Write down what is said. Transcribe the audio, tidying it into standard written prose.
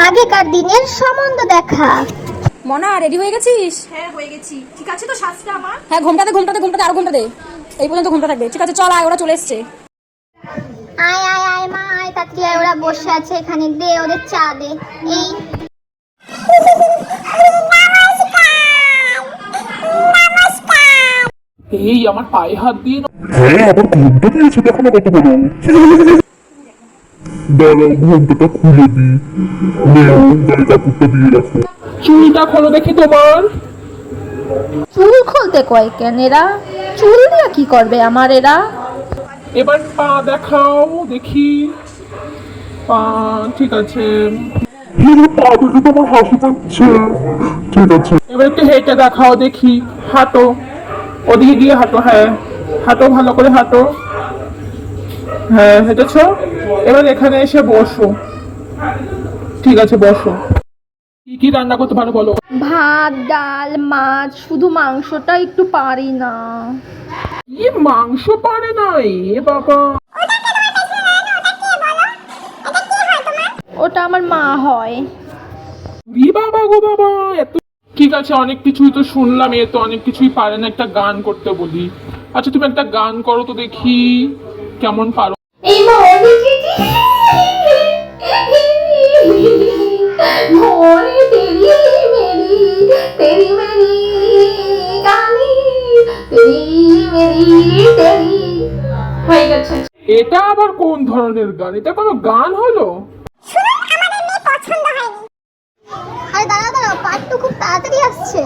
আগেকার দিনের সম্বন্ধ দেখা। মনা, রেডি হয়ে গেছিস? হ্যাঁ হয়ে গেছি। ঠিক আছে তো সাজটা আমার? হ্যাঁ, ঘোমটাতে আরো ঘোমটা দে। এই পর্যন্ত ঘোমটা থাকবে। ঠিক আছে, চল আয়, ওরা চলে এসছে। আয় আয় আয় মা আয়, তাড়াতাড়ি আয়, ওরা বসে আছে এখানে, দে ওদের চা দে। এই এই আমার পায়ে হাত দিয়ে হ্যাঁ আবার ঘুমটা দিয়েছে, দেখো না কত বড়। দাঁড়াও ঘুমটাটা খুলে দিই। গায়ে কাপড়টা দিয়ে রাখো। চুলটা খোলো দেখি তোমার। চুল খুলতে কয় কেন এরা? চুল দিয়ে কি করবে আমার এরা? এবার পা দেখাও দেখি। পা ঠিক আছে। পা দেখে তোমার হাসি পাচ্ছে। ঠিক আছে এবার একটু হেঁটে দেখাও দেখি। হাঁটো, ওদিকে গিয়ে হাঁটো। হ্যাঁ হাঁটো, ভালো করে হাঁটো। হ্যাঁ হেঁটেছো। এবার এখানে এসে বসো। ঠিক আছে বসো। কি কি রান্না করতে পারো বলো? ভাত, ডাল, মাছ, শুধু মাংসটা একটু পারি না। কি মাংস পারে নাই? এ বাবা, ওটা আমার মা হয়। ই বাবা গো বাবা, এত ঠিক আছে, অনেক কিছুই তো শুনলাম, এ তো অনেক কিছুই পারে না। একটা গান করতে বলি। আচ্ছা তুমি একটা গান করো তো দেখি কেমন পারো। এই মনে ভোরে তেরি মেরি গানি, তেরি হয়ে গেছে। এটা আবার কোন ধরনের গান? এটা কোনো গান হলো? আরে দাঁড়াও দাঁড়াও, পার্ট টু খুব তাড়াতাড়ি আসছে।